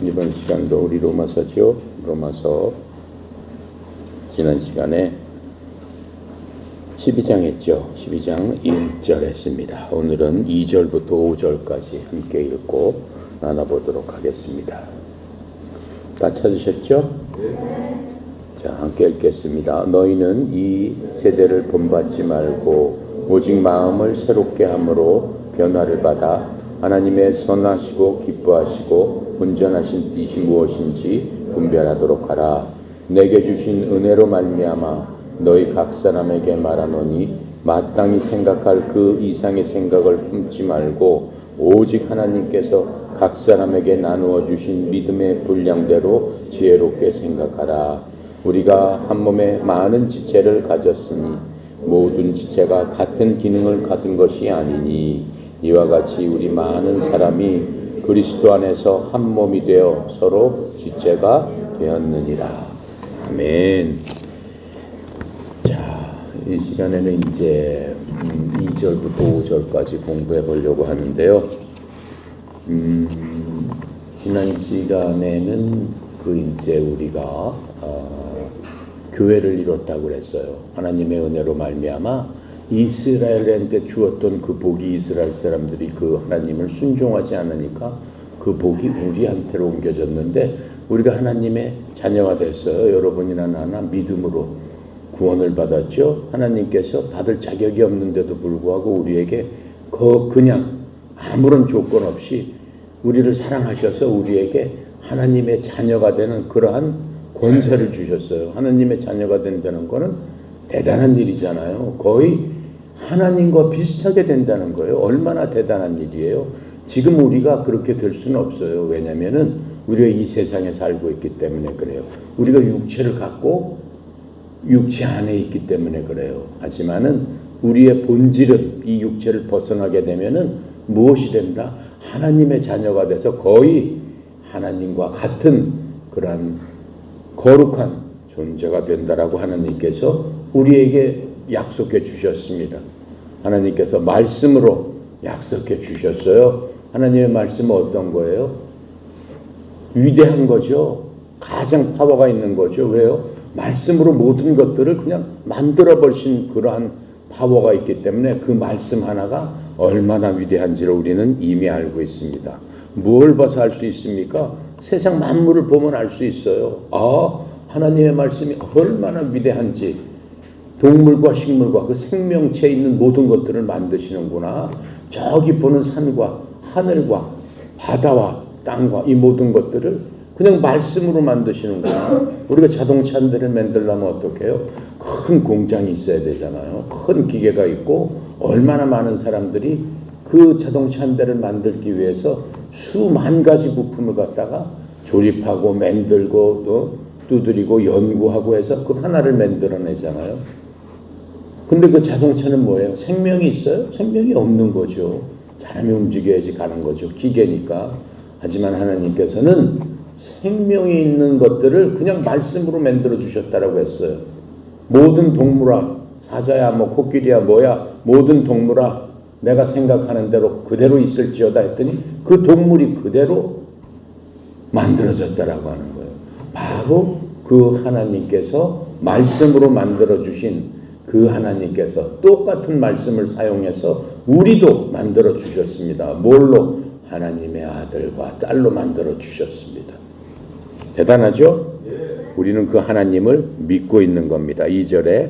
이번 시간도 우리 로마서죠. 로마서 지난 시간에 12장 했죠. 12장 1절 했습니다. 오늘은 2절부터 5절까지 함께 읽고 나눠보도록 하겠습니다. 다 찾으셨죠? 자, 함께 읽겠습니다. 너희는 이 세대를 본받지 말고 오직 마음을 새롭게 함으로 변화를 받아 하나님의 선하시고 기뻐하시고 온전하신 뜻이 무엇인지 분별하도록 하라. 내게 주신 은혜로 말미암아 너희 각 사람에게 말하노니 마땅히 생각할 그 이상의 생각을 품지 말고 오직 하나님께서 각 사람에게 나누어 주신 믿음의 분량대로 지혜롭게 생각하라. 우리가 한 몸에 많은 지체를 가졌으니 모든 지체가 같은 기능을 가진 것이 아니니 이와 같이 우리 많은 사람이 그리스도 안에서 한 몸이 되어 서로 지체가 되었느니라. 아멘. 자, 이 시간에는 이제 2절부터 5절까지 공부해 보려고 하는데요. 지난 시간에는 이제 우리가 교회를 이뤘다고 그랬어요. 하나님의 은혜로 말미암아 이스라엘한테 주었던 그 복이 이스라엘 사람들이 그 하나님을 순종하지 않으니까 그 복이 우리한테로 옮겨졌는데 우리가 하나님의 자녀가 됐어요. 여러분이나 나나 믿음으로 구원을 받았죠. 하나님께서 받을 자격이 없는데도 불구하고 우리에게 그냥 아무런 조건 없이 우리를 사랑하셔서 우리에게 하나님의 자녀가 되는 그러한 권세를 주셨어요. 하나님의 자녀가 된다는 거는 대단한 일이잖아요. 거의 하나님과 비슷하게 된다는 거예요. 얼마나 대단한 일이에요. 지금 우리가 그렇게 될 수는 없어요. 왜냐하면은 우리가 이 세상에 살고 있기 때문에 그래요. 우리가 육체를 갖고 육체 안에 있기 때문에 그래요. 하지만은 우리의 본질은 이 육체를 벗어나게 되면은 무엇이 된다? 하나님의 자녀가 돼서 거의 하나님과 같은 그러한 거룩한 존재가 된다라고 하나님께서 우리에게 약속해 주셨습니다. 하나님께서 말씀으로 약속해 주셨어요. 하나님의 말씀은 어떤 거예요? 위대한 거죠. 가장 파워가 있는 거죠. 왜요? 말씀으로 모든 것들을 그냥 만들어 버리신 그러한 파워가 있기 때문에 그 말씀 하나가 얼마나 위대한지를 우리는 이미 알고 있습니다. 무엇을 봐서 알 수 있습니까? 세상 만물을 보면 알 수 있어요. 하나님의 말씀이 얼마나 위대한지. 동물과 식물과 그 생명체에 있는 모든 것들을 만드시는구나. 저기 보는 산과 하늘과 바다와 땅과 이 모든 것들을 그냥 말씀으로 만드시는구나. 우리가 자동차 한 대를 만들려면 어떻게 해요? 큰 공장이 있어야 되잖아요. 큰 기계가 있고 얼마나 많은 사람들이 그 자동차 한 대를 만들기 위해서 수만 가지 부품을 갖다가 조립하고 만들고 또 두드리고 연구하고 해서 그 하나를 만들어내잖아요. 근데 그 자동차는 뭐예요? 생명이 있어요? 생명이 없는 거죠. 사람이 움직여야지 가는 거죠. 기계니까. 하지만 하나님께서는 생명이 있는 것들을 그냥 말씀으로 만들어 주셨다라고 했어요. 모든 동물아, 사자야, 코끼리야, 뭐야, 모든 동물아, 내가 생각하는 대로 그대로 있을지어다 했더니 그 동물이 그대로 만들어졌다라고 하는 거예요. 바로 그 하나님께서 말씀으로 만들어 주신 그 하나님께서 똑같은 말씀을 사용해서 우리도 만들어 주셨습니다. 뭘로? 하나님의 아들과 딸로 만들어 주셨습니다. 대단하죠? 우리는 그 하나님을 믿고 있는 겁니다. 2절에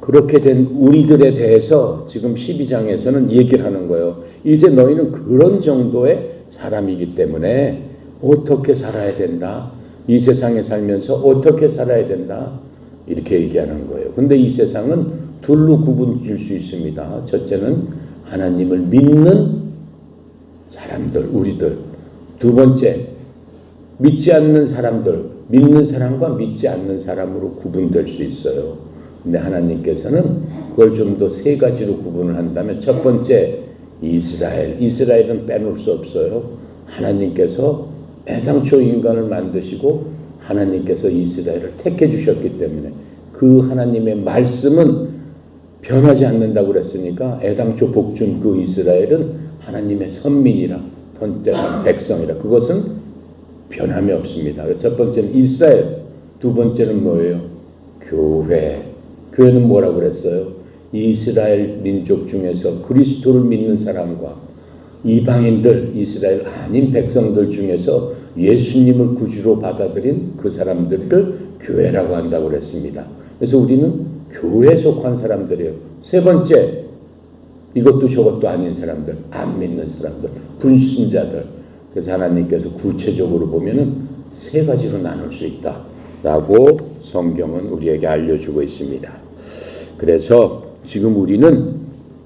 그렇게 된 우리들에 대해서 지금 12장에서는 얘기를 하는 거예요. 이제 너희는 그런 정도의 사람이기 때문에 어떻게 살아야 된다? 이 세상에 살면서 어떻게 살아야 된다? 이렇게 얘기하는 거예요. 근데 이 세상은 둘로 구분 줄 수 있습니다. 첫째는 하나님을 믿는 사람들, 우리들. 두 번째, 믿지 않는 사람들, 믿는 사람과 믿지 않는 사람으로 구분될 수 있어요. 근데 하나님께서는 그걸 좀 더 세 가지로 구분을 한다면 첫 번째, 이스라엘은 빼놓을 수 없어요. 하나님께서 애당초 인간을 만드시고 하나님께서 이스라엘을 택해 주셨기 때문에 그 하나님의 말씀은 변하지 않는다고 그랬으니까 애당초 복준 그 이스라엘은 하나님의 선민이라 선택한 백성이라 그것은 변함이 없습니다. 첫 번째는 이스라엘, 두 번째는 뭐예요? 교회. 교회는 뭐라고 그랬어요? 이스라엘 민족 중에서 그리스도를 믿는 사람과 이방인들, 이스라엘 아닌 백성들 중에서 예수님을 구주로 받아들인 그 사람들을 교회라고 한다고 그랬습니다. 그래서 우리는 교회에 속한 사람들이에요. 세 번째, 이것도 저것도 아닌 사람들, 안 믿는 사람들, 불신자들. 그래서 하나님께서 구체적으로 보면은 세 가지로 나눌 수 있다라고 성경은 우리에게 알려주고 있습니다. 그래서 지금 우리는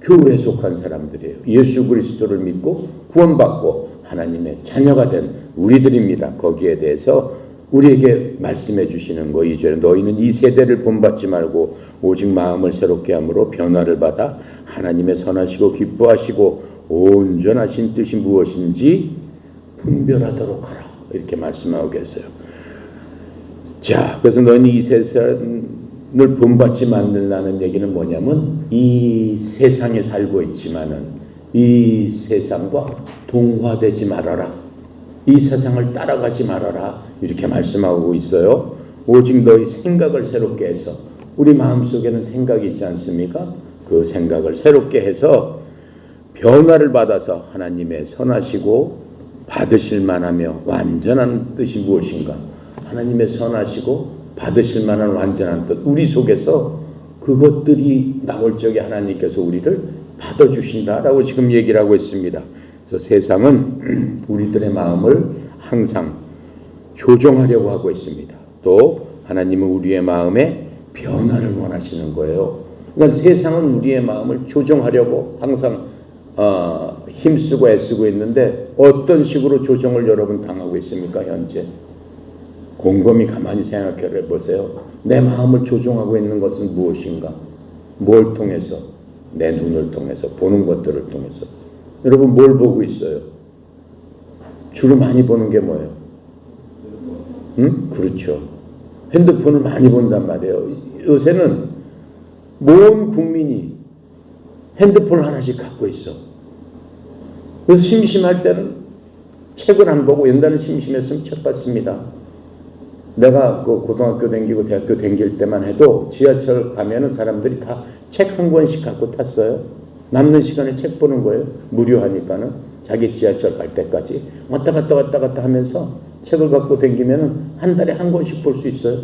교회에 속한 사람들이에요. 예수 그리스도를 믿고 구원받고 하나님의 자녀가 된 우리들입니다. 거기에 대해서 우리에게 말씀해 주시는 거 2절에 너희는 이 세대를 본받지 말고 오직 마음을 새롭게 함으로 변화를 받아 하나님의 선하시고 기뻐하시고 온전하신 뜻이 무엇인지 분별하도록 하라. 이렇게 말씀하고 계세요. 자, 그래서 너희는 이 세상을 본받지 말라는 얘기는 뭐냐면 이 세상에 살고 있지만은 이 세상과 동화되지 말아라. 이 세상을 따라가지 말아라. 이렇게 말씀하고 있어요. 오직 너희 생각을 새롭게 해서 우리 마음속에는 생각이 있지 않습니까? 그 생각을 새롭게 해서 변화를 받아서 하나님의 선하시고 받으실 만하며 완전한 뜻이 무엇인가? 하나님의 선하시고 받으실 만한 완전한 뜻. 우리 속에서 그것들이 나올 적에 하나님께서 우리를 받아주신다라고 지금 얘기를 하고 있습니다. 그래서 세상은 우리들의 마음을 항상 조종하려고 하고 있습니다. 또 하나님은 우리의 마음에 변화를 원하시는 거예요. 그러니까 세상은 우리의 마음을 조종하려고 항상 힘쓰고 애쓰고 있는데 어떤 식으로 조정을 여러분 당하고 있습니까? 현재 곰곰이 가만히 생각해 보세요. 내 마음을 조종하고 있는 것은 무엇인가? 뭘 통해서? 내 눈을 통해서, 보는 것들을 통해서. 여러분 뭘 보고 있어요? 주로 많이 보는 게 뭐예요? 그렇죠. 핸드폰을 많이 본단 말이에요. 요새는 모든 국민이 핸드폰을 하나씩 갖고 있어. 그래서 심심할 때는 책을 안 보고 옛날에 심심했으면 책 봤습니다. 내가 그 고등학교 다니고 대학교 다닐 때만 해도 지하철 가면은 사람들이 다 책 한 권씩 갖고 탔어요. 남는 시간에 책 보는 거예요. 무료하니까는 자기 지하철 갈 때까지 왔다 갔다 하면서 책을 갖고 다니면은 한 달에 한 권씩 볼 수 있어요.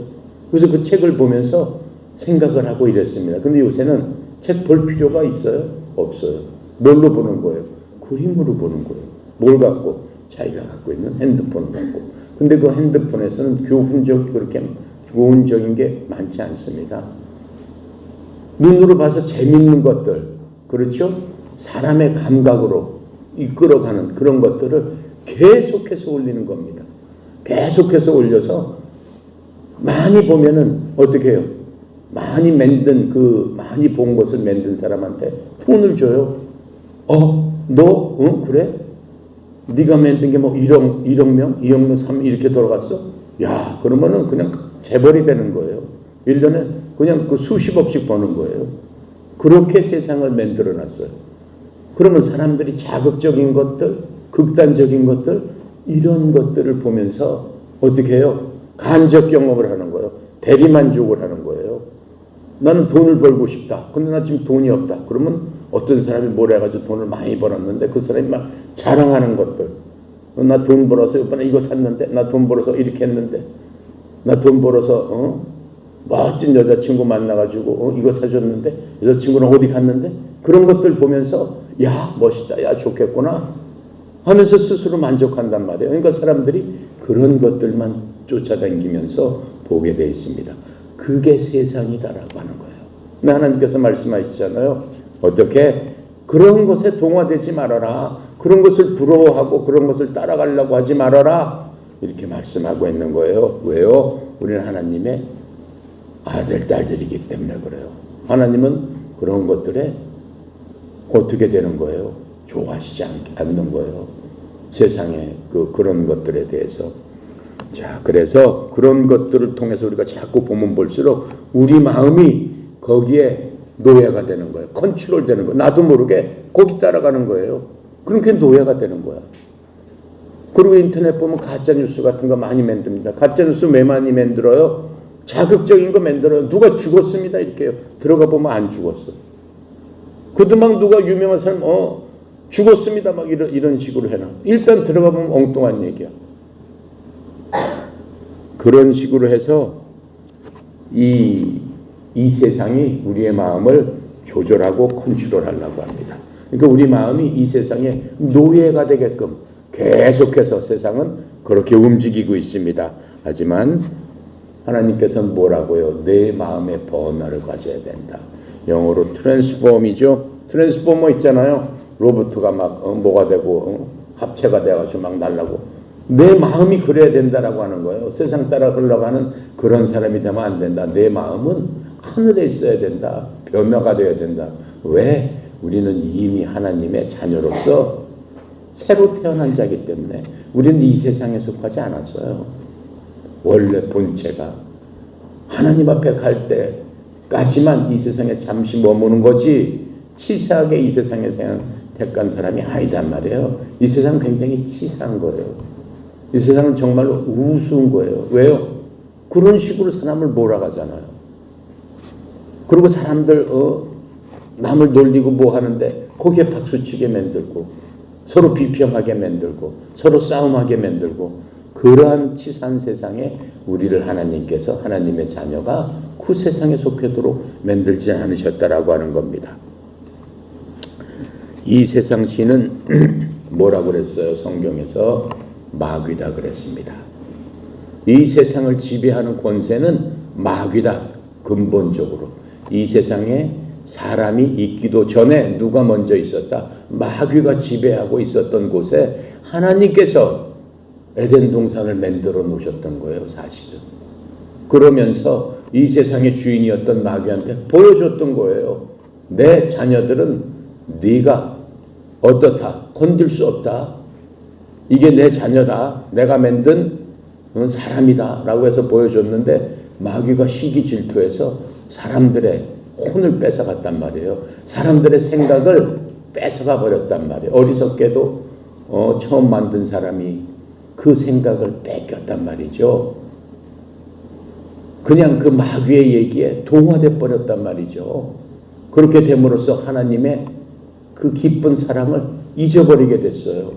그래서 그 책을 보면서 생각을 하고 이랬습니다. 근데 요새는 책 볼 필요가 있어요? 없어요. 뭘로 보는 거예요? 그림으로 보는 거예요. 뭘 갖고? 자기가 갖고 있는 핸드폰을 갖고. 근데 그 핸드폰에서는 교훈적이 그렇게 교훈적인 게 많지 않습니다. 눈으로 봐서 재밌는 것들, 그렇죠? 사람의 감각으로 이끌어가는 그런 것들을 계속해서 올리는 겁니다. 계속해서 올려서 많이 보면은 어떻게 해요? 많이 본 것을 만든 사람한테 돈을 줘요. 너? 응? 그래? 네가 만든 게 뭐 1억 명, 2억 명, 3억 이렇게 돌아갔어? 야, 그러면은 그냥 재벌이 되는 거예요. 1년에 그냥 그 수십억씩 버는 거예요. 그렇게 세상을 만들어 놨어요. 그러면 사람들이 자극적인 것들, 극단적인 것들, 이런 것들을 보면서 어떻게 해요? 간접 경험을 하는 거예요. 대리만족을 하는 거예요. 나는 돈을 벌고 싶다. 근데 나 지금 돈이 없다. 그러면 어떤 사람이 뭘 해가지고 돈을 많이 벌었는데 그 사람이 막 자랑하는 것들. 나 돈 벌어서 이번에 이거 샀는데, 나 돈 벌어서 이렇게 했는데, 나 돈 벌어서 멋진 여자친구 만나가지고 이거 사줬는데, 여자친구랑 어디 갔는데, 그런 것들 보면서 야 멋있다, 야 좋겠구나 하면서 스스로 만족한단 말이에요. 그러니까 사람들이 그런 것들만 쫓아다니면서 보게 돼 있습니다. 그게 세상이다라고 하는 거예요. 하나님께서 말씀하시잖아요. 어떻게? 그런 것에 동화되지 말아라. 그런 것을 부러워하고 그런 것을 따라가려고 하지 말아라. 이렇게 말씀하고 있는 거예요. 왜요? 우리는 하나님의 아들, 딸들이기 때문에 그래요. 하나님은 그런 것들에 어떻게 되는 거예요? 좋아하시지 않는 거예요. 세상에 그런 것들에 대해서. 자, 그래서 그런 것들을 통해서 우리가 자꾸 보면 볼수록 우리 마음이 거기에 노예가 되는 거예요. 컨트롤 되는 거예요. 나도 모르게 거기 따라가는 거예요. 그럼 그게 노예가 되는 거야. 그리고 인터넷 보면 가짜뉴스 같은 거 많이 만듭니다. 가짜뉴스 왜 많이 만들어요? 자극적인 거 만들어요. 누가 죽었습니다 이렇게요. 들어가 보면 안 죽었어. 그도 누가 유명한 사람 죽었습니다 막 이런 식으로 해놔. 일단 들어가 보면 엉뚱한 얘기야. 그런 식으로 해서 이 세상이 우리의 마음을 조절하고 컨트롤하려고 합니다. 그러니까 우리 마음이 이 세상의 노예가 되게끔 계속해서 세상은 그렇게 움직이고 있습니다. 하지만 하나님께서는 뭐라고요? 내 마음의 변화를 가져야 된다. 영어로 트랜스폼이죠. 트랜스포머 있잖아요. 로봇가 막 뭐가 되고 합체가 돼가지고 막 날라고. 내 마음이 그래야 된다라고 하는 거예요. 세상 따라 흘러가는 그런 사람이 되면 안 된다. 내 마음은 하늘에 있어야 된다. 변화가 되어야 된다. 왜? 우리는 이미 하나님의 자녀로서 새로 태어난 자이기 때문에 우리는 이 세상에 속하지 않았어요. 원래 본체가 하나님 앞에 갈 때까지만 이 세상에 잠시 머무는 거지 치사하게 이 세상에 택한 사람이 아니단 말이에요. 이 세상은 굉장히 치사한 거예요. 이 세상은 정말로 우스운 거예요. 왜요? 그런 식으로 사람을 몰아가잖아요. 그리고 사람들 남을 놀리고 뭐 하는데 거기에 박수치게 만들고 서로 비평하게 만들고 서로 싸움하게 만들고 그러한 치사한 세상에 우리를 하나님께서 하나님의 자녀가 그 세상에 속하도록 만들지 않으셨다라고 하는 겁니다. 이 세상 신은 뭐라고 그랬어요? 성경에서 마귀다 그랬습니다. 이 세상을 지배하는 권세는 마귀다. 근본적으로 이 세상에 사람이 있기도 전에 누가 먼저 있었다? 마귀가 지배하고 있었던 곳에 하나님께서 에덴 동산을 만들어 놓으셨던 거예요, 사실은. 그러면서 이 세상의 주인이었던 마귀한테 보여줬던 거예요. 내 자녀들은 네가 어떻다? 건들 수 없다. 이게 내 자녀다. 내가 만든 사람이다. 라고 해서 보여줬는데 마귀가 시기 질투해서 사람들의 혼을 뺏어갔단 말이에요. 사람들의 생각을 뺏어가 버렸단 말이에요. 어리석게도 처음 만든 사람이 그 생각을 뺏겼단 말이죠. 그냥 그 마귀의 얘기에 동화돼 버렸단 말이죠. 그렇게 됨으로써 하나님의 그 기쁜 사랑을 잊어버리게 됐어요.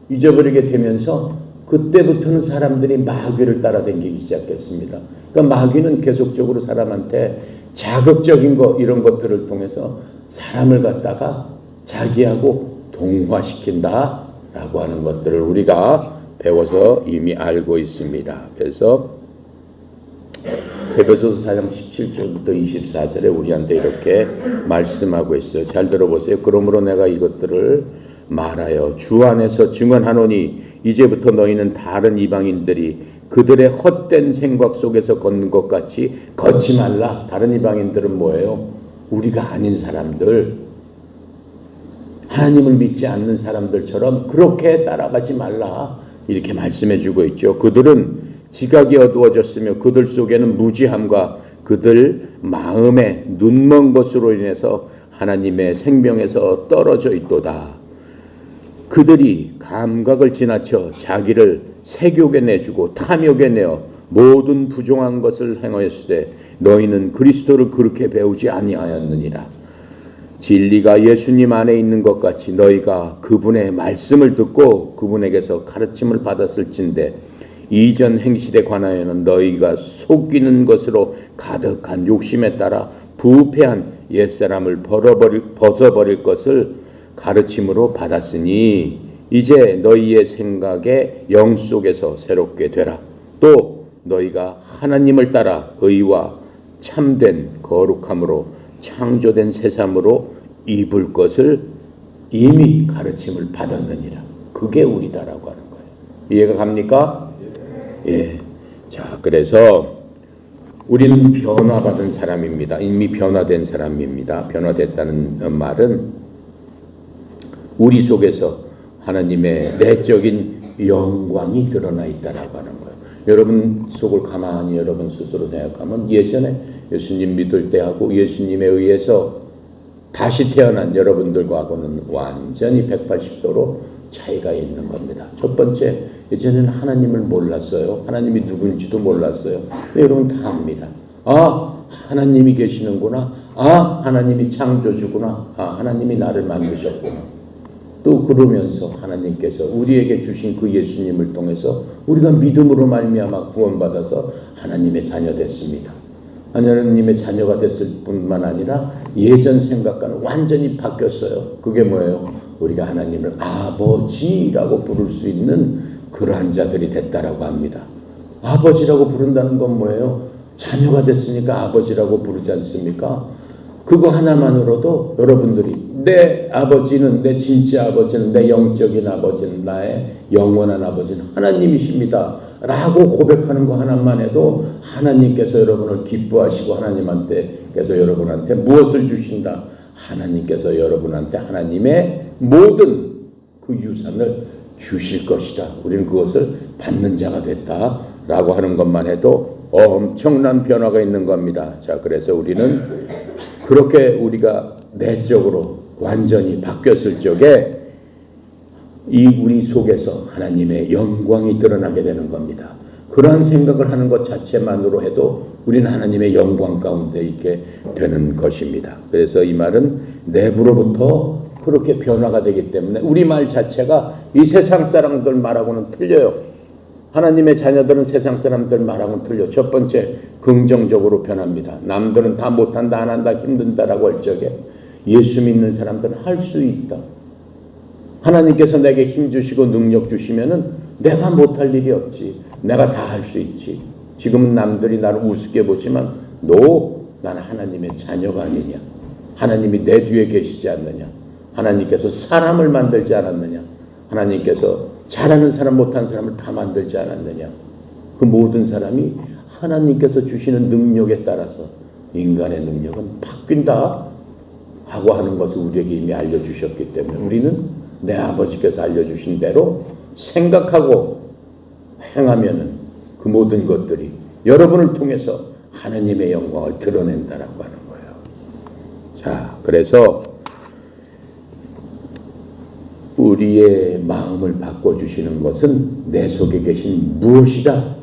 잊어버리게 되면서 그때부터는 사람들이 마귀를 따라다니기 시작했습니다. 그러니까 마귀는 계속적으로 사람한테 자극적인 거 이런 것들을 통해서 사람을 갖다가 자기하고 동화시킨다라고 하는 것들을 우리가 배워서 이미 알고 있습니다. 그래서 에베소서 4장 17절부터 24절에 우리한테 이렇게 말씀하고 있어요. 잘 들어보세요. 그러므로 내가 이것들을 말하여 주 안에서 증언하노니 이제부터 너희는 다른 이방인들이 그들의 헛된 생각 속에서 걷는 것 같이 걷지 말라. 다른 이방인들은 뭐예요? 우리가 아닌 사람들, 하나님을 믿지 않는 사람들처럼 그렇게 따라가지 말라. 이렇게 말씀해 주고 있죠. 그들은 지각이 어두워졌으며 그들 속에는 무지함과 그들 마음에 눈먼 것으로 인해서 하나님의 생명에서 떨어져 있도다. 그들이 감각을 지나쳐 자기를 색욕에 내주고 탐욕에 내어 모든 부정한 것을 행하였으되 너희는 그리스도를 그렇게 배우지 아니하였느니라. 진리가 예수님 안에 있는 것 같이 너희가 그분의 말씀을 듣고 그분에게서 가르침을 받았을진데 이전 행실에 관하여는 너희가 속이는 것으로 가득한 욕심에 따라 부패한 옛사람을 벗어버릴 것을 가르침으로 받았으니 이제 너희의 생각의 영 속에서 새롭게 되라. 또 너희가 하나님을 따라 의와 참된 거룩함으로 창조된 새삼으로 입을 것을 이미 가르침을 받았느니라. 그게 우리다라고 하는 거예요. 이해가 갑니까? 예. 자, 그래서 우리는 변화받은 사람입니다. 이미 변화된 사람입니다. 변화됐다는 말은 우리 속에서 하나님의 내적인 영광이 드러나 있다라고 하는 거예요. 여러분 속을 가만히 여러분 스스로 생각하면 예전에 예수님 믿을 때하고 예수님에 의해서 다시 태어난 여러분들과는 완전히 180도로 차이가 있는 겁니다. 첫 번째, 이제는 하나님을 몰랐어요. 하나님이 누군지도 몰랐어요. 여러분 다 압니다. 아, 하나님이 계시는구나. 아, 하나님이 창조주구나. 아, 하나님이 나를 만드셨구나. 또 그러면서 하나님께서 우리에게 주신 그 예수님을 통해서 우리가 믿음으로 말미암아 구원받아서 하나님의 자녀 됐습니다. 하나님의 자녀가 됐을 뿐만 아니라 예전 생각과는 완전히 바뀌었어요. 그게 뭐예요? 우리가 하나님을 아버지라고 부를 수 있는 그러한 자들이 됐다라고 합니다. 아버지라고 부른다는 건 뭐예요? 자녀가 됐으니까 아버지라고 부르지 않습니까? 그거 하나만으로도 여러분들이 내 아버지는, 내 진짜 아버지는, 내 영적인 아버지는, 나의 영원한 아버지는 하나님이십니다 라고 고백하는 거 하나만 해도 하나님께서 여러분을 기뻐하시고 하나님께서 여러분한테 무엇을 주신다? 하나님께서 여러분한테 하나님의 모든 그 유산을 주실 것이다. 우리는 그것을 받는 자가 됐다라고 하는 것만 해도 엄청난 변화가 있는 겁니다. 자, 그래서 우리는 그렇게 우리가 내적으로 완전히 바뀌었을 적에 이 우리 속에서 하나님의 영광이 드러나게 되는 겁니다. 그러한 생각을 하는 것 자체만으로 해도 우리는 하나님의 영광 가운데 있게 되는 것입니다. 그래서 이 말은 내부로부터 그렇게 변화가 되기 때문에 우리 말 자체가 이 세상 사람들 말하고는 틀려요. 하나님의 자녀들은 세상 사람들 말하고는 틀려. 첫 번째, 긍정적으로 변합니다. 남들은 다 못한다, 안 한다, 힘든다라고 할 적에 예수 믿는 사람들은 할 수 있다. 하나님께서 내게 힘 주시고 능력 주시면은 내가 못할 일이 없지. 내가 다 할 수 있지. 지금은 남들이 나를 우습게 보지만 나는 하나님의 자녀가 아니냐. 하나님이 내 뒤에 계시지 않느냐. 하나님께서 사람을 만들지 않았느냐. 하나님께서 잘하는 사람 못하는 사람을 다 만들지 않았느냐. 그 모든 사람이 하나님께서 주시는 능력에 따라서 인간의 능력은 바뀐다 하고 하는 것을 우리에게 이미 알려주셨기 때문에 우리는 내 아버지께서 알려주신 대로 생각하고 행하면은 그 모든 것들이 여러분을 통해서 하나님의 영광을 드러낸다라고 하는 거예요. 자, 그래서 우리의 마음을 바꿔주시는 것은 내 속에 계신 무엇이다.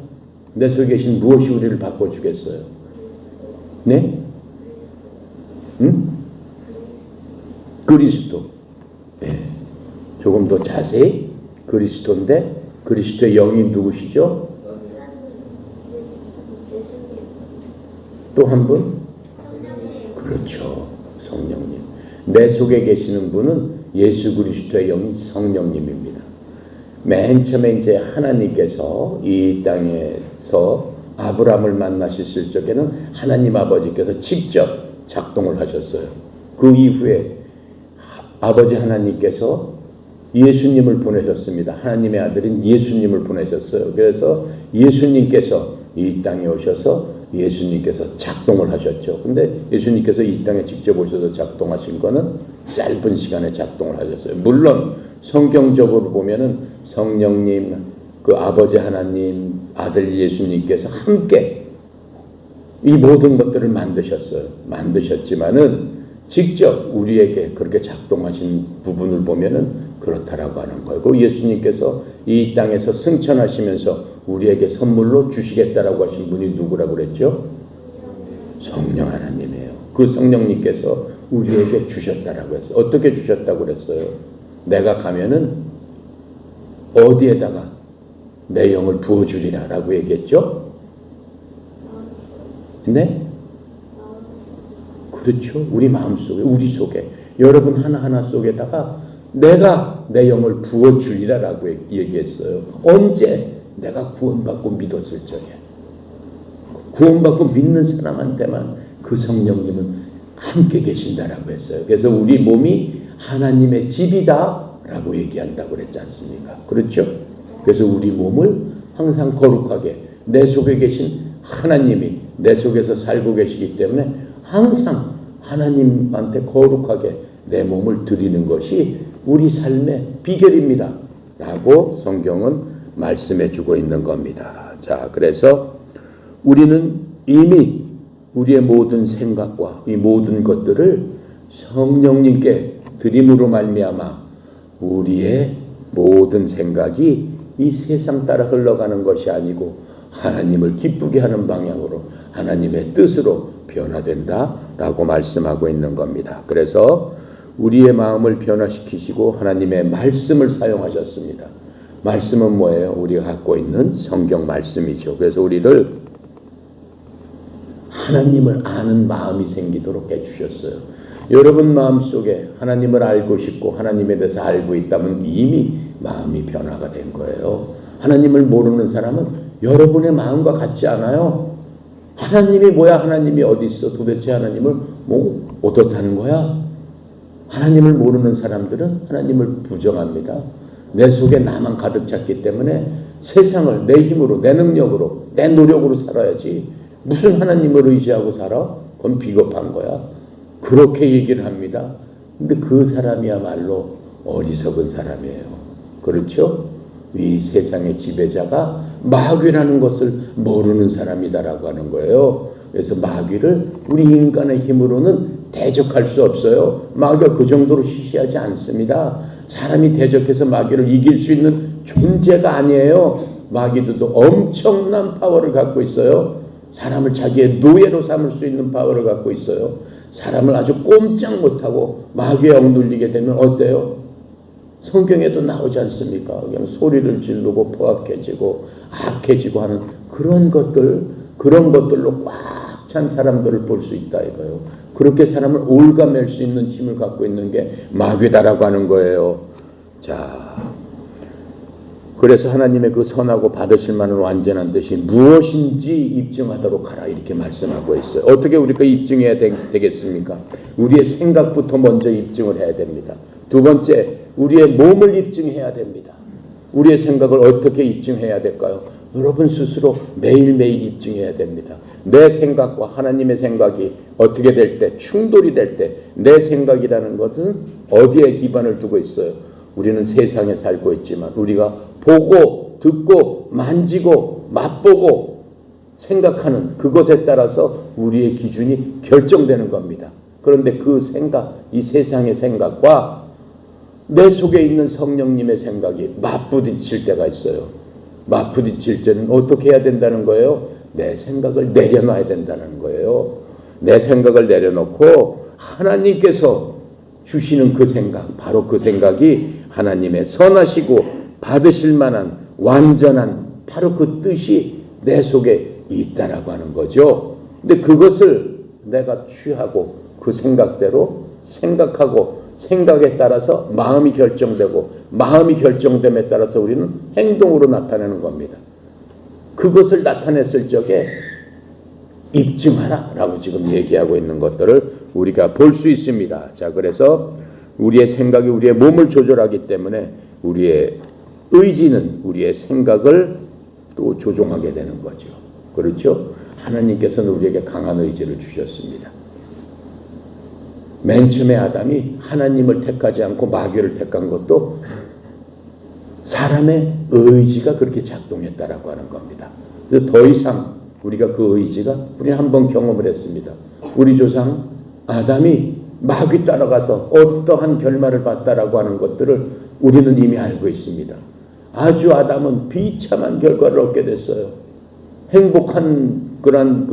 내 속에 계신 무엇이 우리를 바꿔주겠어요? 네? 응? 그리스도. 네. 조금 더 자세히 그리스도인데 그리스도의 영이 누구시죠? 또 한 분? 그렇죠. 성령님. 내 속에 계시는 분은 예수 그리스도의 영인 성령님입니다. 맨 처음에 이제 하나님께서 이 땅에서 아브라함을 만나셨을 적에는 하나님 아버지께서 직접 작동을 하셨어요. 그 이후에 아버지 하나님께서 예수님을 보내셨습니다. 하나님의 아들인 예수님을 보내셨어요. 그래서 예수님께서 이 땅에 오셔서 예수님께서 작동을 하셨죠. 근데 예수님께서 이 땅에 직접 오셔서 작동하신 거는 짧은 시간에 작동을 하셨어요. 물론 성경적으로 보면은 성령님, 그 아버지 하나님, 아들 예수님께서 함께 이 모든 것들을 만드셨어요. 만드셨지만은 직접 우리에게 그렇게 작동하신 부분을 보면은 그렇다라고 하는 거예요. 그 예수님께서 이 땅에서 승천하시면서 우리에게 선물로 주시겠다라고 하신 분이 누구라고 그랬죠? 성령 하나님이에요. 그 성령님께서 우리에게 주셨다라고 했어요. 어떻게 주셨다고 그랬어요? 내가 가면은 어디에다가 내 영을 부어주리라라고 얘기했죠? 네? 그렇죠. 우리 마음속에, 우리 속에, 여러분 하나하나 속에다가 내가 내 영을 부어주리라라고 얘기했어요. 언제? 내가 구원받고 믿었을 적에. 구원받고 믿는 사람한테만 그 성령님은 함께 계신다라고 했어요. 그래서 우리 몸이 하나님의 집이다라고 얘기한다고 그랬지 않습니까? 그렇죠? 그래서 우리 몸을 항상 거룩하게 내 속에 계신 하나님이 내 속에서 살고 계시기 때문에 항상 하나님한테 거룩하게 내 몸을 드리는 것이 우리 삶의 비결입니다. 라고 성경은 말씀해 주고 있는 겁니다. 자, 그래서 우리는 이미 우리의 모든 생각과 이 모든 것들을 성령님께 드림으로 말미암아 우리의 모든 생각이 이 세상 따라 흘러가는 것이 아니고 하나님을 기쁘게 하는 방향으로 하나님의 뜻으로 변화된다라고 말씀하고 있는 겁니다. 그래서 우리의 마음을 변화시키시고 하나님의 말씀을 사용하셨습니다. 말씀은 뭐예요? 우리가 갖고 있는 성경 말씀이죠. 그래서 우리를 하나님을 아는 마음이 생기도록 해주셨어요. 여러분 마음속에 하나님을 알고 싶고 하나님에 대해서 알고 있다면 이미 마음이 변화가 된 거예요. 하나님을 모르는 사람은 여러분의 마음과 같지 않아요. 하나님이 뭐야? 하나님이 어디 있어? 도대체 하나님을 뭐 어떻다는 거야? 하나님을 모르는 사람들은 하나님을 부정합니다. 내 속에 나만 가득 찼기 때문에 세상을 내 힘으로, 내 능력으로, 내 노력으로 살아야지 무슨 하나님을 의지하고 살아? 그건 비겁한 거야. 그렇게 얘기를 합니다. 근데 그 사람이야말로 어리석은 사람이에요. 그렇죠? 이 세상의 지배자가 마귀라는 것을 모르는 사람이다라고 하는 거예요. 그래서 마귀를 우리 인간의 힘으로는 대적할 수 없어요. 마귀가 그 정도로 시시하지 않습니다. 사람이 대적해서 마귀를 이길 수 있는 존재가 아니에요. 마귀도 엄청난 파워를 갖고 있어요. 사람을 자기의 노예로 삼을 수 있는 파워를 갖고 있어요. 사람을 아주 꼼짝 못하고 마귀에 억눌리게 되면 어때요? 성경에도 나오지 않습니까? 그냥 소리를 지르고 포악해지고 악해지고 하는 그런 것들로 꽉 찬 사람들을 볼 수 있다 이거예요. 그렇게 사람을 올가맬 수 있는 힘을 갖고 있는 게 마귀다라고 하는 거예요. 자, 그래서 하나님의 그 선하고 받으실 만한 완전한 뜻이 무엇인지 입증하도록 하라 이렇게 말씀하고 있어요. 어떻게 우리가 입증해야 되겠습니까? 우리의 생각부터 먼저 입증을 해야 됩니다. 두 번째, 우리의 몸을 입증해야 됩니다. 우리의 생각을 어떻게 입증해야 될까요? 여러분 스스로 매일매일 입증해야 됩니다. 내 생각과 하나님의 생각이 어떻게 될 때, 충돌이 될 때 내 생각이라는 것은 어디에 기반을 두고 있어요? 우리는 세상에 살고 있지만 우리가 보고 듣고 만지고 맛보고 생각하는 그것에 따라서 우리의 기준이 결정되는 겁니다. 그런데 그 생각, 이 세상의 생각과 내 속에 있는 성령님의 생각이 맞부딪힐 때가 있어요. 맞부딪힐 때는 어떻게 해야 된다는 거예요? 내 생각을 내려놔야 된다는 거예요. 내 생각을 내려놓고 하나님께서 주시는 그 생각, 바로 그 생각이 하나님의 선하시고 받으실 만한 완전한 바로 그 뜻이 내 속에 있다라고 하는 거죠. 근데 그것을 내가 취하고 그 생각대로 생각하고 생각에 따라서 마음이 결정되고 마음이 결정됨에 따라서 우리는 행동으로 나타내는 겁니다. 그것을 나타냈을 적에 입증하라 라고 지금 얘기하고 있는 것들을 우리가 볼 수 있습니다. 자, 그래서 우리의 생각이 우리의 몸을 조절하기 때문에 우리의 의지는 우리의 생각을 또 조종하게 되는 거죠. 그렇죠? 하나님께서는 우리에게 강한 의지를 주셨습니다. 맨 처음에 아담이 하나님을 택하지 않고 마귀를 택한 것도 사람의 의지가 그렇게 작동했다라고 하는 겁니다. 그래서 더 이상 우리가 그 의지가 우리는 한번 경험을 했습니다. 우리 조상 아담이 마귀 따라가서 어떠한 결말을 봤다라고 하는 것들을 우리는 이미 알고 있습니다. 아주 아담은 비참한 결과를 얻게 됐어요. 행복한 그런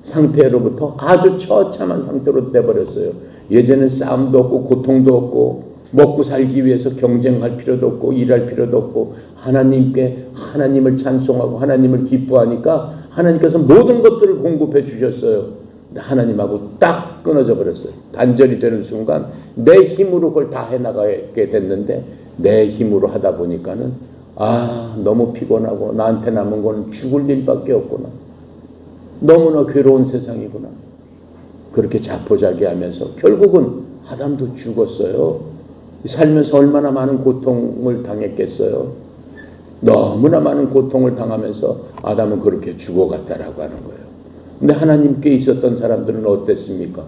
상태로부터 아주 처참한 상태로 돼버렸어요. 예전엔 싸움도 없고 고통도 없고 먹고 살기 위해서 경쟁할 필요도 없고 일할 필요도 없고 하나님을 찬송하고 하나님을 기뻐하니까 하나님께서 모든 것들을 공급해 주셨어요. 근데 하나님하고 딱 끊어져 버렸어요. 단절이 되는 순간 내 힘으로 그걸 다 해나가게 됐는데 내 힘으로 하다 보니까는 너무 피곤하고 나한테 남은 건 죽을 일밖에 없구나. 너무나 괴로운 세상이구나. 그렇게 자포자기하면서 결국은 아담도 죽었어요. 살면서 얼마나 많은 고통을 당했겠어요. 너무나 많은 고통을 당하면서 아담은 그렇게 죽어갔다라고 하는 거예요. 근데 하나님께 있었던 사람들은 어땠습니까?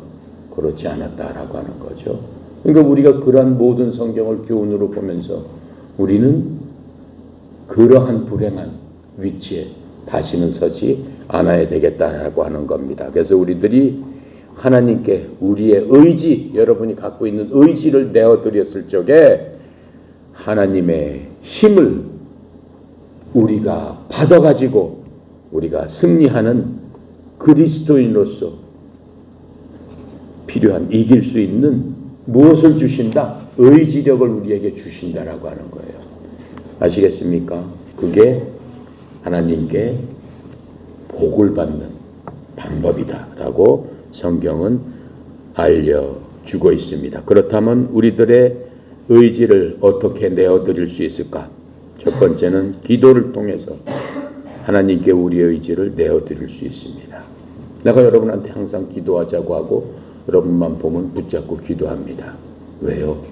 그렇지 않았다라고 하는 거죠. 그러니까 우리가 그러한 모든 성경을 교훈으로 보면서 우리는 그러한 불행한 위치에 다시는 서지 않아야 되겠다라고 하는 겁니다. 그래서 우리들이 하나님께 우리의 의지, 여러분이 갖고 있는 의지를 내어드렸을 적에 하나님의 힘을 우리가 받아가지고 우리가 승리하는 그리스도인으로서 필요한 이길 수 있는 무엇을 주신다? 의지력을 우리에게 주신다라고 하는 거예요. 아시겠습니까? 그게 하나님께 복을 받는 방법이다라고 성경은 알려주고 있습니다. 그렇다면 우리들의 의지를 어떻게 내어드릴 수 있을까? 첫 번째는 기도를 통해서 하나님께 우리의 의지를 내어드릴 수 있습니다. 내가 여러분한테 항상 기도하자고 하고 여러분만 보면 붙잡고 기도합니다. 왜요?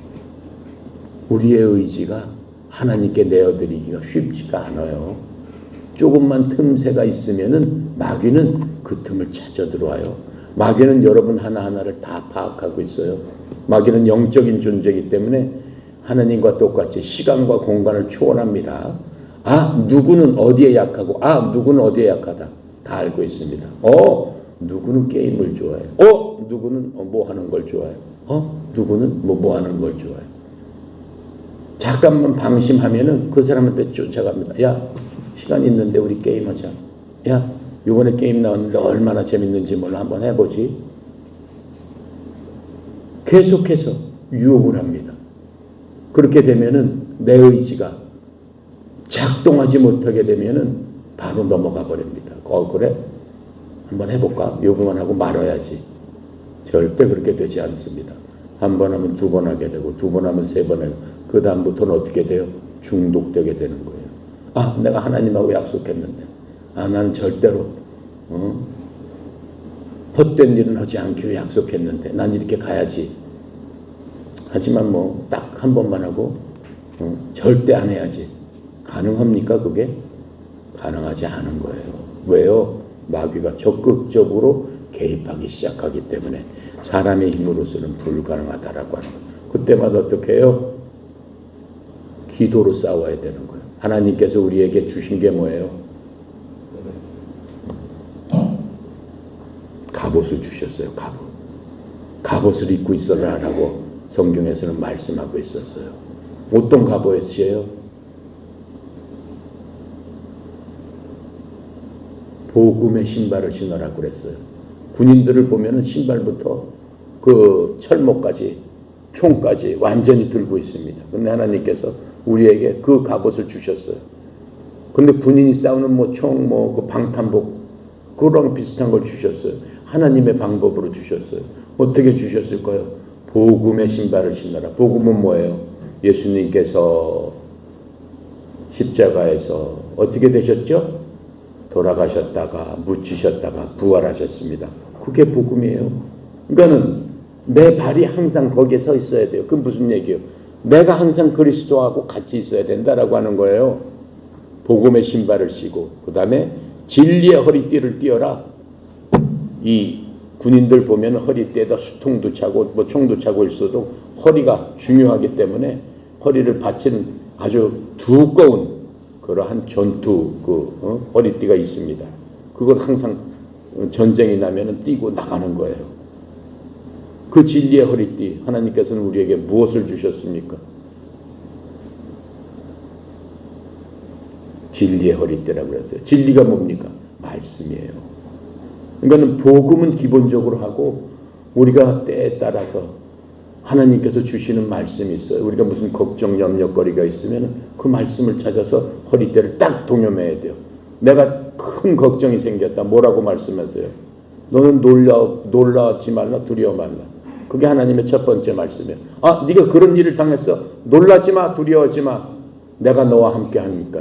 우리의 의지가 하나님께 내어드리기가 쉽지가 않아요. 조금만 틈새가 있으면은 마귀는 그 틈을 찾아 들어와요. 마귀는 여러분 하나하나를 다 파악하고 있어요. 마귀는 영적인 존재이기 때문에 하나님과 똑같이 시간과 공간을 초월합니다. 아, 누구는 어디에 약하고, 아, 누구는 어디에 약하다. 다 알고 있습니다. 누구는 게임을 좋아해. 누구는 뭐 하는 걸 좋아해. 누구는 뭐 하는 걸 좋아해. 잠깐만 방심하면은 그 사람한테 쫓아갑니다. 야, 시간 있는데 우리 게임하자. 야, 요번에 게임 나왔는데 얼마나 재밌는지 몰라. 한번 해보지. 계속해서 유혹을 합니다. 그렇게 되면은 내 의지가 작동하지 못하게 되면은 바로 넘어가 버립니다. 그래? 한번 해볼까? 요구만 하고 말아야지. 절대 그렇게 되지 않습니다. 한 번 하면 두 번 하게 되고 두 번 하면 세 번 해요. 그 다음부터는 어떻게 돼요? 중독되게 되는 거예요. 아, 내가 하나님하고 약속했는데 나는 절대로 헛된 일은 하지 않기로 약속했는데 난 이렇게 가야지. 하지만 뭐 딱 한 번만 하고 절대 안 해야지. 가능합니까 그게? 가능하지 않은 거예요. 왜요? 마귀가 적극적으로 개입하기 시작하기 때문에 사람의 힘으로서는 불가능하다라고 하는 거예요. 그때마다 어떻게 해요? 기도로 싸워야 되는 거예요. 하나님께서 우리에게 주신 게 뭐예요? 갑옷을 주셨어요. 갑옷. 갑옷을 입고 있어라라고 성경에서는 말씀하고 있었어요. 어떤 갑옷이에요? 복음의 신발을 신으라고 그랬어요. 군인들을 보면은 신발부터 그 철목까지 총까지 완전히 들고 있습니다. 근데 하나님께서 우리에게 그 갑옷을 주셨어요. 근데 군인이 싸우는 뭐 총 뭐 그 방탄복 그거랑 비슷한 걸 주셨어요. 하나님의 방법으로 주셨어요. 어떻게 주셨을까요? 복음의 신발을 신어라. 복음은 뭐예요? 예수님께서 십자가에서 어떻게 되셨죠? 돌아가셨다가 묻히셨다가 부활하셨습니다. 그게 복음이에요. 그러니까는 내 발이 항상 거기에 서 있어야 돼요. 그건 무슨 얘기예요? 내가 항상 그리스도하고 같이 있어야 된다라고 하는 거예요. 복음의 신발을 신고 그 다음에 진리의 허리띠를 띄어라. 이 군인들 보면 허리띠에다 수통도 차고 뭐 총도 차고 있어도 허리가 중요하기 때문에 허리를 받치는 아주 두꺼운 그러한 전투 허리띠가 있습니다. 그걸 항상 전쟁이 나면은 띄고 나가는 거예요. 그 진리의 허리띠 하나님께서는 우리에게 무엇을 주셨습니까? 진리의 허리띠라고 그랬어요. 진리가 뭡니까? 말씀이에요. 그러니까는 복음은 기본적으로 하고 우리가 때에 따라서 하나님께서 주시는 말씀이 있어요. 우리가 무슨 걱정, 염려거리가 있으면 그 말씀을 찾아서 허리띠를 딱 동여매야 돼요. 내가 큰 걱정이 생겼다. 뭐라고 말씀하세요? 너는 놀라지 말라, 두려워 말라. 그게 하나님의 첫 번째 말씀이에요. 아, 네가 그런 일을 당했어. 놀라지 마, 두려워하지 마. 내가 너와 함께 하니까.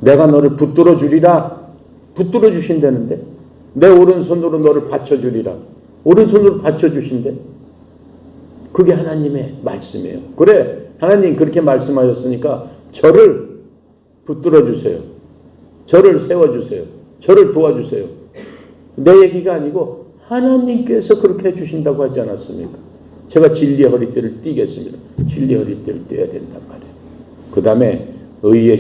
내가 너를 붙들어 주리라. 붙들어 주신다는데. 내 오른손으로 너를 받쳐주리라. 오른손으로 받쳐주신대. 그게 하나님의 말씀이에요. 그래, 하나님 그렇게 말씀하셨으니까 저를 붙들어 주세요. 저를 세워주세요. 저를 도와주세요. 내 얘기가 아니고 하나님께서 그렇게 해주신다고 하지 않았습니까? 제가 진리의 허리띠를 띠겠습니다. 진리의 허리띠를 띠어야 된단 말이에요. 그 다음에 의의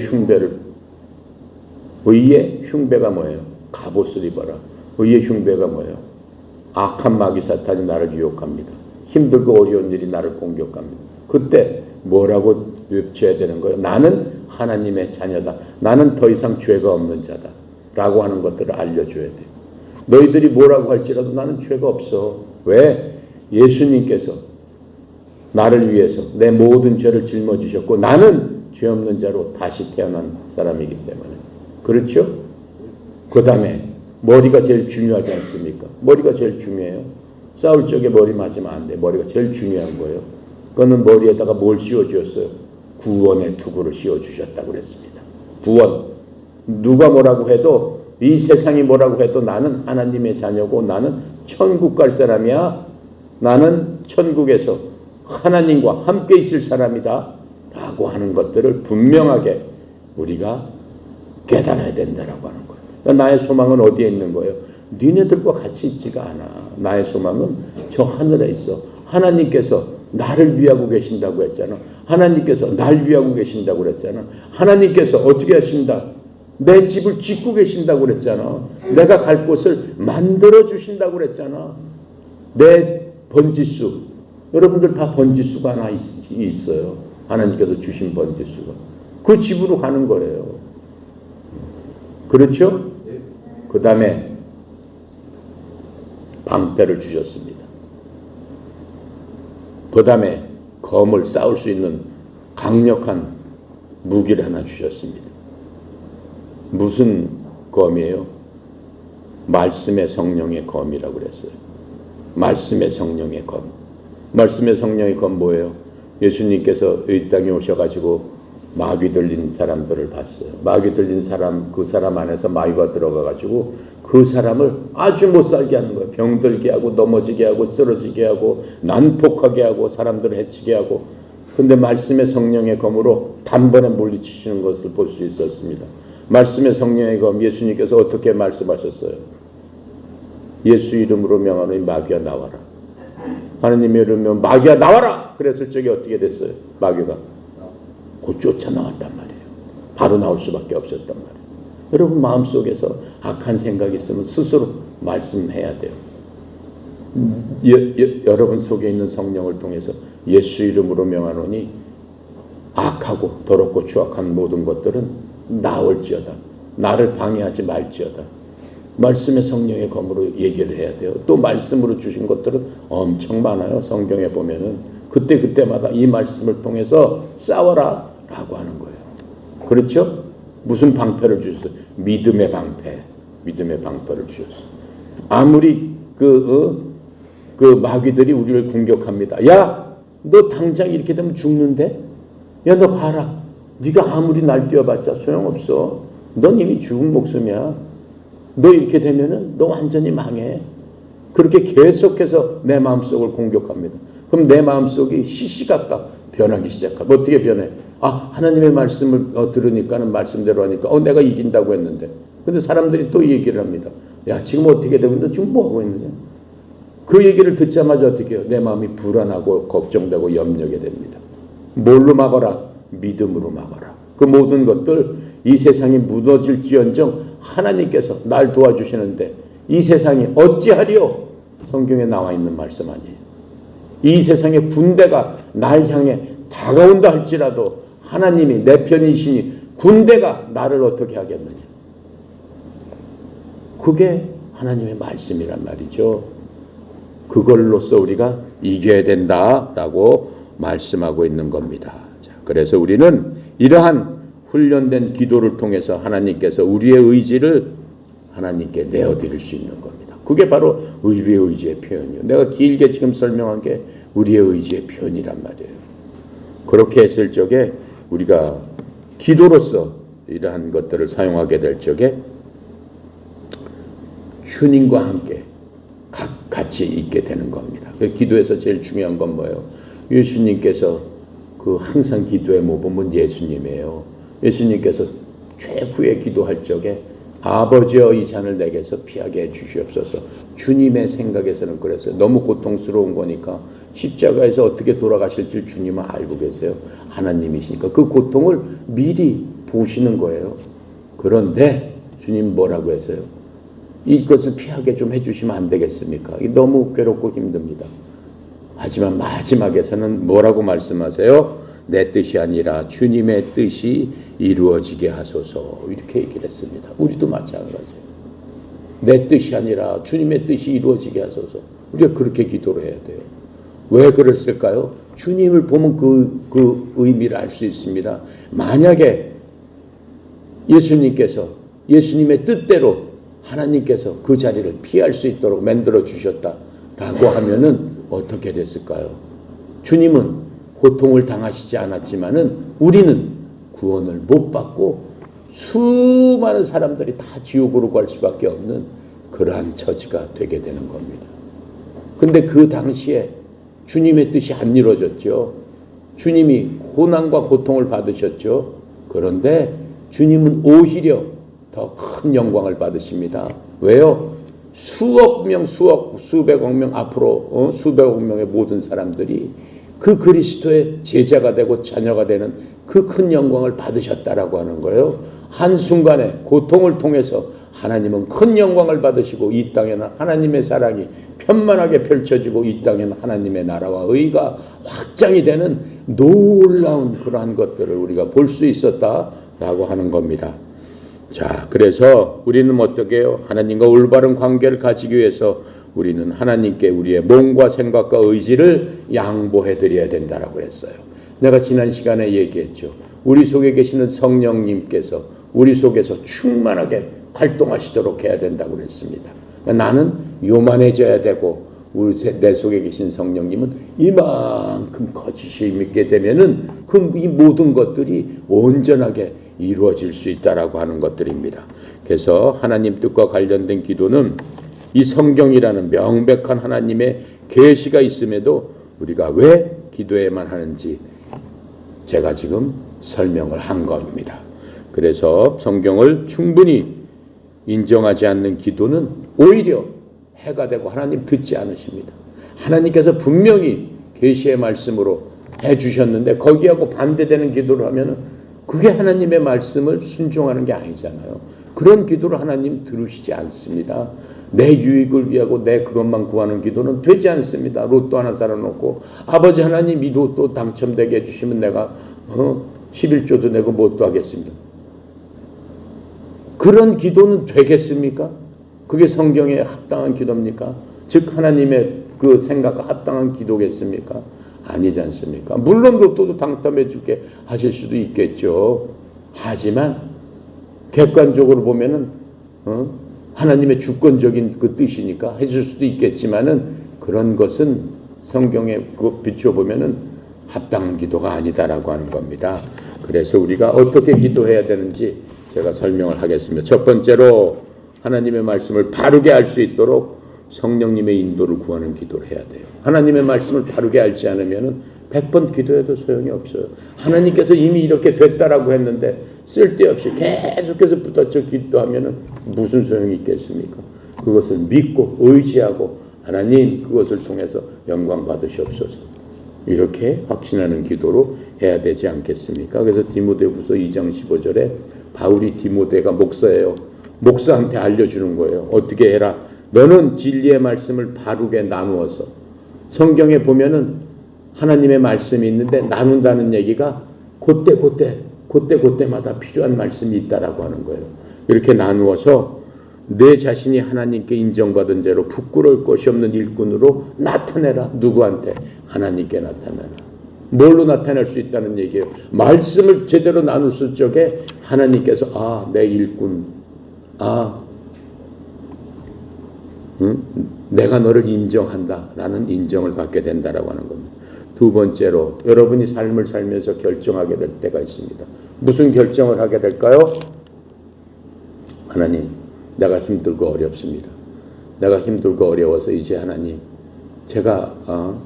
흉배가 뭐예요? 갑옷을 입어라. 의의 흉배가 뭐예요? 악한 마귀 사탄이 나를 유혹합니다. 힘들고 어려운 일이 나를 공격합니다. 그때 뭐라고 외쳐야 되는 거예요? 나는 하나님의 자녀다. 나는 더 이상 죄가 없는 자다. 라고 하는 것들을 알려줘야 돼요. 너희들이 뭐라고 할지라도 나는 죄가 없어. 왜? 예수님께서 나를 위해서 내 모든 죄를 짊어지셨고 나는 죄 없는 자로 다시 태어난 사람이기 때문에. 그렇죠? 그 다음에 머리가 제일 중요하지 않습니까? 머리가 제일 중요해요. 싸울 적에 머리 맞으면 안 돼. 머리가 제일 중요한 거예요. 그거는 머리에다가 뭘 씌워주었어요? 구원의 투구를 씌워주셨다고 그랬습니다. 구원. 누가 뭐라고 해도, 이 세상이 뭐라고 해도 나는 하나님의 자녀고 나는 천국 갈 사람이야. 나는 천국에서 하나님과 함께 있을 사람이다. 라고 하는 것들을 분명하게 우리가 깨달아야 된다라고 하는 거예요. 그러니까 나의 소망은 어디에 있는 거예요? 니네들과 같이 있지가 않아. 나의 소망은 저 하늘에 있어. 하나님께서 나를 위하고 계신다고 했잖아. 하나님께서 날 위하고 계신다고 그랬잖아. 하나님께서 어떻게 하신다? 내 집을 짓고 계신다고 그랬잖아. 내가 갈 곳을 만들어 주신다고 그랬잖아. 내 번지수, 여러분들 다 번지수가 하나 있어요. 하나님께서 주신 번지수가. 그 집으로 가는 거예요. 그렇죠? 그 다음에 방패를 주셨습니다. 그 다음에 검을 싸울 수 있는 강력한 무기를 하나 주셨습니다. 무슨 검이에요? 말씀의 성령의 검이라고 그랬어요. 말씀의 성령의 검. 말씀의 성령의 검 뭐예요? 예수님께서 이 땅에 오셔가지고 마귀 들린 사람들을 봤어요. 마귀 들린 사람, 그 사람 안에서 마귀가 들어가가지고 그 사람을 아주 못 살게 하는 거예요. 병들게 하고 넘어지게 하고 쓰러지게 하고 난폭하게 하고 사람들을 해치게 하고. 근데 말씀의 성령의 검으로 단번에 물리치시는 것을 볼 수 있었습니다. 말씀의 성령의 검, 예수님께서 어떻게 말씀하셨어요? 예수 이름으로 명하노니 마귀야 나와라. 하나님의 이름으로 마귀야 나와라. 그랬을 적에 어떻게 됐어요? 마귀가 곧 쫓아나왔단 말이에요. 바로 나올 수밖에 없었단 말이에요. 여러분 마음속에서 악한 생각이 있으면 스스로 말씀해야 돼요. 여러분 속에 있는 성령을 통해서 예수 이름으로 명하노니 악하고 더럽고 추악한 모든 것들은 나올지어다. 나를 방해하지 말지어다. 말씀의 성령의 검으로 얘기를 해야 돼요. 또 말씀으로 주신 것들은 엄청 많아요. 성경에 보면은 그때마다 이 말씀을 통해서 싸워라 라고 하는 거예요. 그렇죠? 무슨 방패를 주셨어요? 믿음의 방패. 믿음의 방패를 주셨어요. 아무리 그 마귀들이 우리를 공격합니다. 야, 너 당장 이렇게 되면 죽는데? 야, 너 봐라. 네가 아무리 날뛰어봤자 소용없어. 넌 이미 죽은 목숨이야. 너 이렇게 되면은 너 완전히 망해. 그렇게 계속해서 내 마음속을 공격합니다. 그럼 내 마음속이 시시각각 변하기 시작하고. 어떻게 변해? 아, 하나님의 말씀을 들으니까는 말씀대로 하니까 내가 이긴다고 했는데. 근데 사람들이 또 얘기를 합니다. 야, 지금 어떻게 되고 있는데 지금 뭐 하고 있느냐? 그 얘기를 듣자마자 어떻게 해요? 내 마음이 불안하고 걱정되고 염려게 됩니다. 뭘로 막아라? 믿음으로 막아라. 그 모든 것들, 이 세상이 무너질지언정 하나님께서 날 도와주시는데 이 세상이 어찌하리요? 성경에 나와 있는 말씀 아니에요. 이 세상의 군대가 날 향해 다가온다 할지라도 하나님이 내 편이시니 군대가 나를 어떻게 하겠느냐. 그게 하나님의 말씀이란 말이죠. 그걸로써 우리가 이겨야 된다라고 말씀하고 있는 겁니다. 자, 그래서 우리는 이러한 훈련된 기도를 통해서 하나님께서 우리의 의지를 하나님께 내어드릴 수 있는 겁니다. 그게 바로 우리의 의지의 표현이에요. 내가 길게 지금 설명한 게 우리의 의지의 표현이란 말이에요. 그렇게 했을 적에 우리가 기도로서 이러한 것들을 사용하게 될 적에 주님과 함께 같이 있게 되는 겁니다. 기도에서 제일 중요한 건 뭐예요? 예수님께서 항상 기도의 모범은 예수님이에요. 예수님께서 최후의 기도할 적에 아버지여 이 잔을 내게서 피하게 해주시옵소서. 주님의 생각에서는 그랬어요. 너무 고통스러운 거니까 십자가에서 어떻게 돌아가실지 주님은 알고 계세요. 하나님이시니까 그 고통을 미리 보시는 거예요. 그런데 주님 뭐라고 했어요? 이것을 피하게 좀 해주시면 안 되겠습니까? 이게 너무 괴롭고 힘듭니다. 하지만 마지막에서는 뭐라고 말씀하세요? 내 뜻이 아니라 주님의 뜻이 이루어지게 하소서. 이렇게 얘기를 했습니다. 우리도 마찬가지예요. 내 뜻이 아니라 주님의 뜻이 이루어지게 하소서. 우리가 그렇게 기도를 해야 돼요. 왜 그랬을까요? 주님을 보면 그 의미를 알 수 있습니다. 만약에 예수님의 뜻대로 하나님께서 그 자리를 피할 수 있도록 만들어 주셨다라고 하면은 어떻게 됐을까요? 주님은 고통을 당하시지 않았지만은 우리는 구원을 못 받고 수많은 사람들이 다 지옥으로 갈 수밖에 없는 그러한 처지가 되게 되는 겁니다. 근데 그 당시에 주님의 뜻이 안 이루어졌죠. 주님이 고난과 고통을 받으셨죠. 그런데 주님은 오히려 더 큰 영광을 받으십니다. 왜요? 수백억 명 앞으로 수백억 명의 모든 사람들이 그 그리스도의 제자가 되고 자녀가 되는 그 큰 영광을 받으셨다라고 하는 거예요. 한순간에 고통을 통해서 하나님은 큰 영광을 받으시고 이 땅에는 하나님의 사랑이 편만하게 펼쳐지고 이 땅에는 하나님의 나라와 의가 확장이 되는 놀라운 그러한 것들을 우리가 볼 수 있었다라고 하는 겁니다. 자, 그래서 우리는 어떻게 해요? 하나님과 올바른 관계를 가지기 위해서 우리는 하나님께 우리의 몸과 생각과 의지를 양보해 드려야 된다라고 했어요. 내가 지난 시간에 얘기했죠. 우리 속에 계시는 성령님께서 우리 속에서 충만하게 활동하시도록 해야 된다고 그랬습니다. 나는 요만해져야 되고 내 속에 계신 성령님은 이만큼 커지시 있게 되면은 이 모든 것들이 온전하게 이루어질 수 있다라고 하는 것들입니다. 그래서 하나님 뜻과 관련된 기도는 이 성경이라는 명백한 하나님의 계시가 있음에도 우리가 왜 기도해야만 하는지 제가 지금 설명을 한 겁니다. 그래서 성경을 충분히 인정하지 않는 기도는 오히려 해가 되고 하나님 듣지 않으십니다. 하나님께서 분명히 계시의 말씀으로 해주셨는데 거기하고 반대되는 기도를 하면 그게 하나님의 말씀을 순종하는 게 아니잖아요. 그런 기도를 하나님 들으시지 않습니다. 내 유익을 위하고 내 그것만 구하는 기도는 되지 않습니다. 로또 하나 살아놓고 아버지 하나님 이 로또 당첨되게 해주시면 내가 11조도 내고 뭣도 하겠습니다. 그런 기도는 되겠습니까? 그게 성경에 합당한 기도입니까? 즉 하나님의 그 생각과 합당한 기도겠습니까? 아니지 않습니까? 물론 로또도 당첨해 줄게 하실 수도 있겠죠. 하지만 객관적으로 보면은 하나님의 주권적인 그 뜻이니까 해줄 수도 있겠지만은 그런 것은 성경에 비추어 보면은 합당한 기도가 아니다라고 하는 겁니다. 그래서 우리가 어떻게 기도해야 되는지 제가 설명을 하겠습니다. 첫 번째로 하나님의 말씀을 바르게 알 수 있도록 성령님의 인도를 구하는 기도를 해야 돼요. 하나님의 말씀을 바르게 알지 않으면 100번 기도해도 소용이 없어요. 하나님께서 이미 이렇게 됐다라고 했는데 쓸데없이 계속해서 붙어져 기도하면 무슨 소용이 있겠습니까? 그것을 믿고 의지하고 하나님 그것을 통해서 영광 받으시옵소서. 이렇게 확신하는 기도로 해야 되지 않겠습니까? 그래서 디모데후서 2장 15절에 바울이 디모데가 목사예요. 목사한테 알려주는 거예요. 어떻게 해라. 너는 진리의 말씀을 바르게 나누어서 성경에 보면은 하나님의 말씀이 있는데 나눈다는 얘기가 그때마다 필요한 말씀이 있다라고 하는 거예요. 이렇게 나누어서 내 자신이 하나님께 인정받은 죄로 부끄러울 것이 없는 일꾼으로 나타내라. 누구한테? 하나님께 나타내라. 뭘로 나타낼 수 있다는 얘기예요. 말씀을 제대로 나눴을 적에 하나님께서 내 일꾼, 내가 너를 인정한다. 라는 인정을 받게 된다라고 하는 겁니다. 두 번째로 여러분이 삶을 살면서 결정하게 될 때가 있습니다. 무슨 결정을 하게 될까요? 하나님, 내가 힘들고 어렵습니다. 내가 힘들고 어려워서 이제 하나님, 제가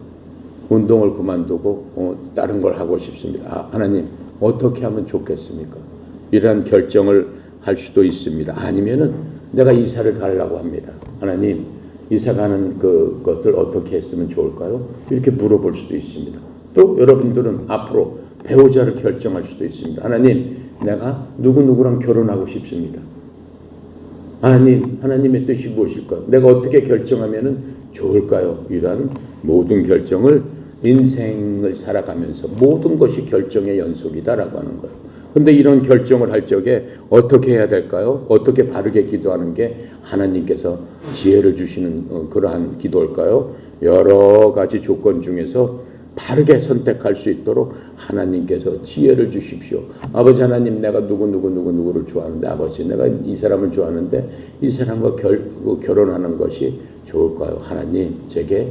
운동을 그만두고 다른 걸 하고 싶습니다. 하나님, 어떻게 하면 좋겠습니까? 이러한 결정을 할 수도 있습니다. 아니면은 내가 이사를 가려고 합니다. 하나님, 이사 가는 그것을 어떻게 했으면 좋을까요? 이렇게 물어볼 수도 있습니다. 또 여러분들은 앞으로 배우자를 결정할 수도 있습니다. 하나님, 내가 누구누구랑 결혼하고 싶습니다. 하나님, 하나님의 뜻이 무엇일까요? 내가 어떻게 결정하면 좋을까요? 이러한 모든 결정을 인생을 살아가면서 모든 것이 결정의 연속이다라고 하는 거예요. 근데 이런 결정을 할 적에 어떻게 해야 될까요? 어떻게 바르게 기도하는 게 하나님께서 지혜를 주시는 그러한 기도일까요? 여러 가지 조건 중에서 바르게 선택할 수 있도록 하나님께서 지혜를 주십시오. 아버지 하나님, 내가 누구를 좋아하는데, 아버지 내가 이 사람을 좋아하는데 이 사람과 결혼하는 것이 좋을까요? 하나님, 제게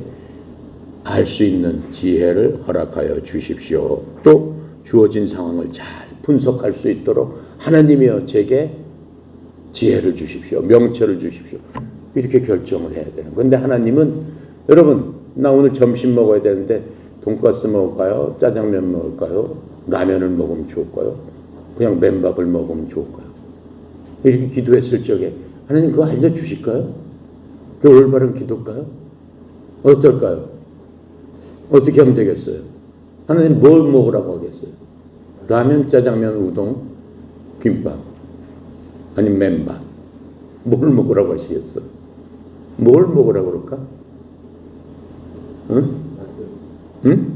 알 수 있는 지혜를 허락하여 주십시오. 또 주어진 상황을 잘 분석할 수 있도록 하나님이여 제게 지혜를 주십시오. 명철을 주십시오. 이렇게 결정을 해야 되는. 근데 하나님은, 여러분, 나 오늘 점심 먹어야 되는데 돈가스 먹을까요? 짜장면 먹을까요? 라면을 먹으면 좋을까요? 그냥 맨밥을 먹으면 좋을까요? 이렇게 기도했을 적에 하나님 그거 알려주실까요? 그게 올바른 기도일까요? 어떨까요? 어떻게 하면 되겠어요? 하나님 뭘 먹으라고 하겠어요? 라면, 짜장면, 우동, 김밥, 아니면 맨밥. 뭘 먹으라고 하시겠어? 뭘 먹으라고 그럴까? 응? 응?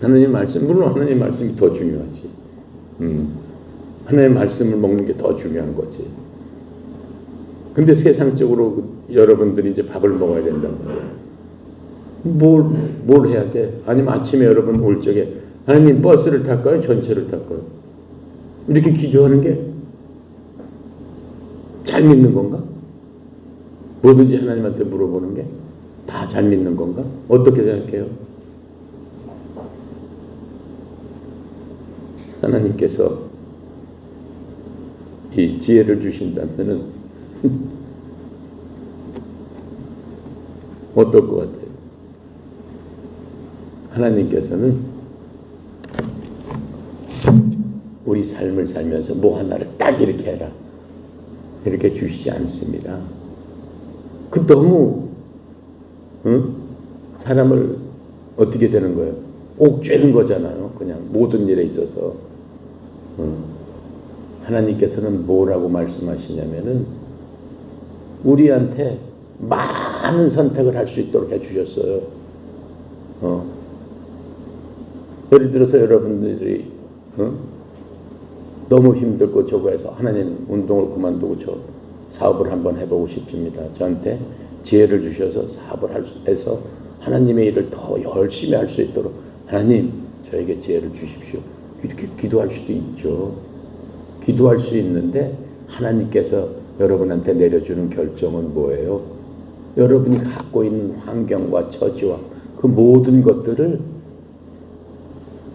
하나님 말씀, 물론 하나님 말씀이 더 중요하지. 하나님 말씀을 먹는 게 더 중요한 거지. 근데 세상적으로 여러분들이 이제 밥을 먹어야 된단 말이야. 뭘 해야 돼? 아니면 아침에 여러분 올 적에 하나님 버스를 탈까요? 전철을 탈까요? 이렇게 기도하는 게 잘 믿는 건가? 뭐든지 하나님한테 물어보는 게 다 잘 믿는 건가? 어떻게 생각해요? 하나님께서 이 지혜를 주신다면은 어떨 것 같아요? 하나님께서는 우리 삶을 살면서 뭐 하나를 딱 이렇게 해라, 이렇게 주시지 않습니다. 그 너무 사람을 어떻게 되는 거예요? 옥죄는 거잖아요. 그냥 모든 일에 있어서. 하나님께서는 뭐라고 말씀하시냐면은 우리한테 많은 선택을 할 수 있도록 해주셨어요. 예를 들어서 여러분들이 너무 힘들고 저거 해서 하나님 운동을 그만두고 저 사업을 한번 해보고 싶습니다. 저한테 지혜를 주셔서 사업을 해서 하나님의 일을 더 열심히 할 수 있도록 하나님 저에게 지혜를 주십시오. 이렇게 기도할 수도 있죠. 기도할 수 있는데 하나님께서 여러분한테 내려주는 결정은 뭐예요? 여러분이 갖고 있는 환경과 처지와 그 모든 것들을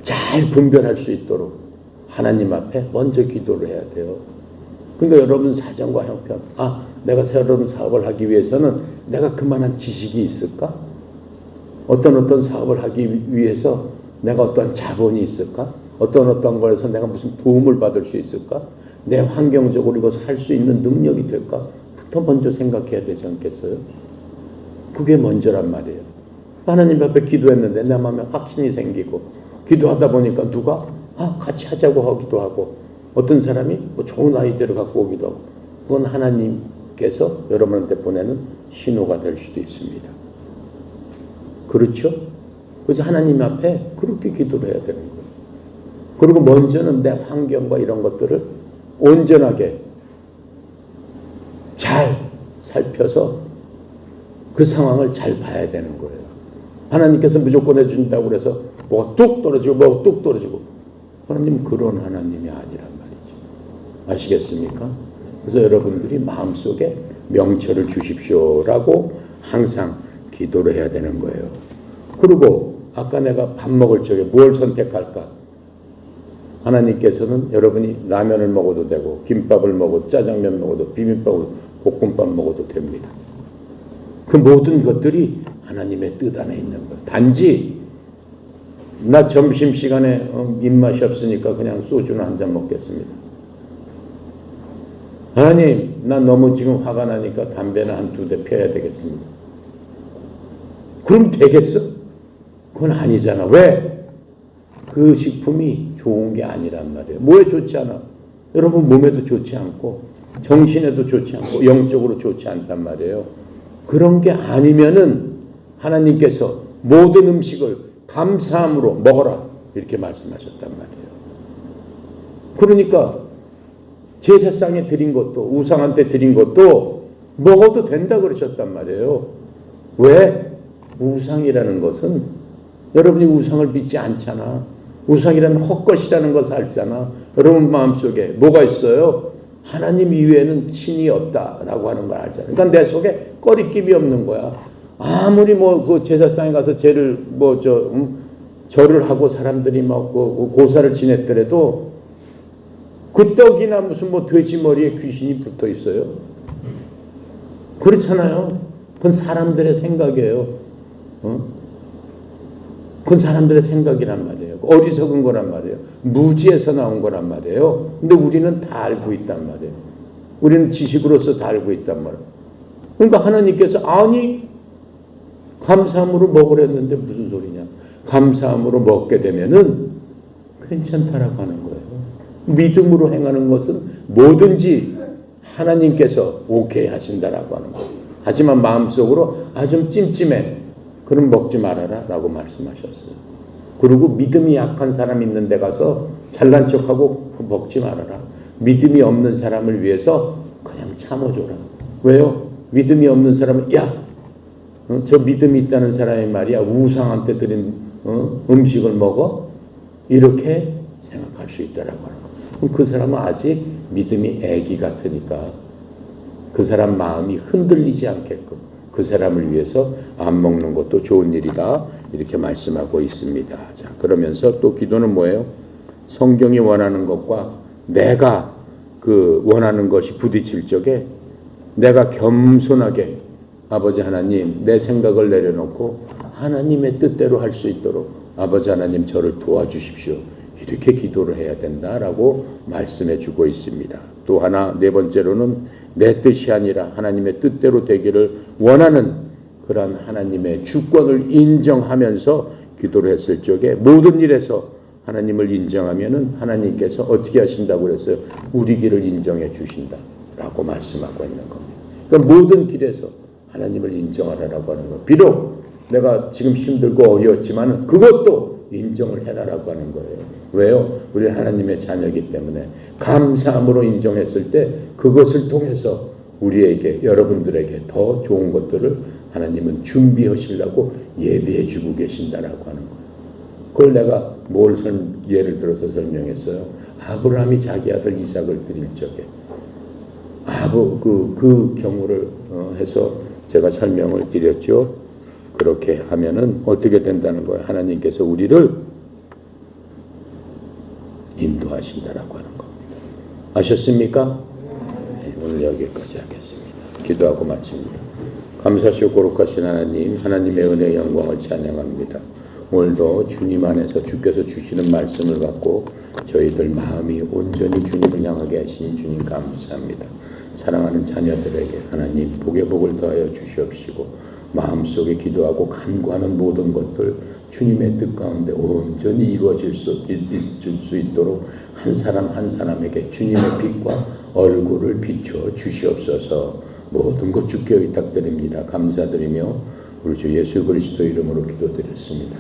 잘 분별할 수 있도록 하나님 앞에 먼저 기도를 해야 돼요. 그러니까 여러분 사정과 형편, 내가 새로운 사업을 하기 위해서는 내가 그만한 지식이 있을까? 어떤 사업을 하기 위해서 내가 어떤 자본이 있을까? 어떤 거에서 내가 무슨 도움을 받을 수 있을까? 내 환경적으로 이것을 할 수 있는 능력이 될까? 부터 먼저 생각해야 되지 않겠어요? 그게 먼저란 말이에요. 하나님 앞에 기도했는데 내 마음에 확신이 생기고 기도하다 보니까 누가 같이 하자고 하기도 하고 어떤 사람이 뭐 좋은 아이디어를 갖고 오기도 하고 그건 하나님께서 여러분한테 보내는 신호가 될 수도 있습니다. 그렇죠? 그래서 하나님 앞에 그렇게 기도를 해야 되는 거예요. 그리고 먼저는 내 환경과 이런 것들을 온전하게 잘 살펴서 그 상황을 잘 봐야 되는 거예요. 하나님께서 무조건 해준다고 그래서 뭐가 뚝 떨어지고 하나님 그런 하나님이 아니란 말이죠. 아시겠습니까? 그래서 여러분들이 마음속에 명철을 주십시오라고 항상 기도를 해야 되는 거예요. 그리고 아까 내가 밥 먹을 적에 뭘 선택할까? 하나님께서는 여러분이 라면을 먹어도 되고 김밥을 먹어도 짜장면 먹어도 비빔밥 먹어도 볶음밥 먹어도 됩니다. 그 모든 것들이 하나님의 뜻 안에 있는 거예요. 단지 나 점심시간에 입맛이 없으니까 그냥 소주나 한 잔 먹겠습니다. 하나님, 나 너무 지금 화가 나니까 담배나 한 2대 펴야 되겠습니다. 그럼 되겠어? 그건 아니잖아. 왜? 그 식품이 좋은 게 아니란 말이에요. 뭐에 좋지 않아? 여러분 몸에도 좋지 않고 정신에도 좋지 않고 영적으로 좋지 않단 말이에요. 그런 게 아니면은 하나님께서 모든 음식을 감사함으로 먹어라 이렇게 말씀하셨단 말이에요. 그러니까 제사상에 드린 것도 우상한테 드린 것도 먹어도 된다 그러셨단 말이에요. 왜? 우상이라는 것은 여러분이 우상을 믿지 않잖아. 우상이라는 헛것이라는 것을 알잖아. 여러분 마음속에 뭐가 있어요? 하나님 이외에는 신이 없다라고 하는 걸 알잖아. 그러니까 내 속에 꺼리낌이 없는 거야. 아무리 그 제사상에 가서 절을 하고 사람들이 막 고사를 지냈더라도 그 떡이나 무슨 돼지 머리에 귀신이 붙어 있어요. 그렇잖아요. 그건 사람들의 생각이에요. 그건 사람들의 생각이란 말이에요. 어리석은 거란 말이에요. 무지에서 나온 거란 말이에요. 근데 우리는 다 알고 있단 말이에요. 우리는 지식으로서 다 알고 있단 말이에요. 그러니까 하나님께서 아니 감사함으로 먹으랬는데 무슨 소리냐. 감사함으로 먹게 되면은 괜찮다라고 하는 거예요. 믿음으로 행하는 것은 뭐든지 하나님께서 오케이 하신다라고 하는 거예요. 하지만 마음속으로 좀 찜찜해. 그럼 먹지 말아라 라고 말씀하셨어요. 그리고 믿음이 약한 사람 있는 데 가서 잘난 척하고 먹지 말아라. 믿음이 없는 사람을 위해서 그냥 참아줘라. 왜요? 믿음이 없는 사람은 저 믿음이 있다는 사람이 말이야 우상한테 드린 음식을 먹어? 이렇게 생각할 수 있다라고 하는 거예요. 그 사람은 아직 믿음이 애기 같으니까 그 사람 마음이 흔들리지 않게끔 그 사람을 위해서 안 먹는 것도 좋은 일이다 이렇게 말씀하고 있습니다. 자, 그러면서 또 기도는 뭐예요? 성경이 원하는 것과 내가 원하는 것이 부딪힐 적에 내가 겸손하게 아버지 하나님 내 생각을 내려놓고 하나님의 뜻대로 할 수 있도록 아버지 하나님 저를 도와주십시오. 이렇게 기도를 해야 된다라고 말씀해 주고 있습니다. 또 하나 네 번째로는 내 뜻이 아니라 하나님의 뜻대로 되기를 원하는 그러한 하나님의 주권을 인정하면서 기도를 했을 적에 모든 일에서 하나님을 인정하면은 하나님께서 어떻게 하신다고 그랬어요? 우리 길을 인정해 주신다라고 말씀하고 있는 겁니다. 그러니까 모든 길에서 하나님을 인정하라라고 하는 거. 비록 내가 지금 힘들고 어려웠지만 그것도 인정을 해라라고 하는 거예요. 왜요? 우리 하나님의 자녀이기 때문에 감사함으로 인정했을 때 그것을 통해서 우리에게 여러분들에게 더 좋은 것들을 하나님은 준비하시려고 예비해 주고 계신다라고 하는 거예요. 그걸 내가 예를 들어서 설명했어요. 아브라함이 자기 아들 이삭을 드릴 적에 그 경우를 해서 제가 설명을 드렸죠. 그렇게 하면은 어떻게 된다는 거예요? 하나님께서 우리를 인도하신다라고 하는 겁니다. 아셨습니까? 네, 오늘 여기까지 하겠습니다. 기도하고 마칩니다. 감사하시고 거룩하신 하나님, 하나님의 은혜 영광을 찬양합니다. 오늘도 주님 안에서 주께서 주시는 말씀을 갖고 저희들 마음이 온전히 주님을 향하게 하시니 주님 감사합니다. 사랑하는 자녀들에게 하나님 복의 복을 더하여 주시옵시고 마음속에 기도하고 간구하는 모든 것들 주님의 뜻 가운데 온전히 이루어질 수 있도록 한 사람 한 사람에게 주님의 빛과 얼굴을 비춰 주시옵소서. 모든 것 주께 의탁드립니다. 감사드리며 우리 주 예수 그리스도 이름으로 기도드렸습니다.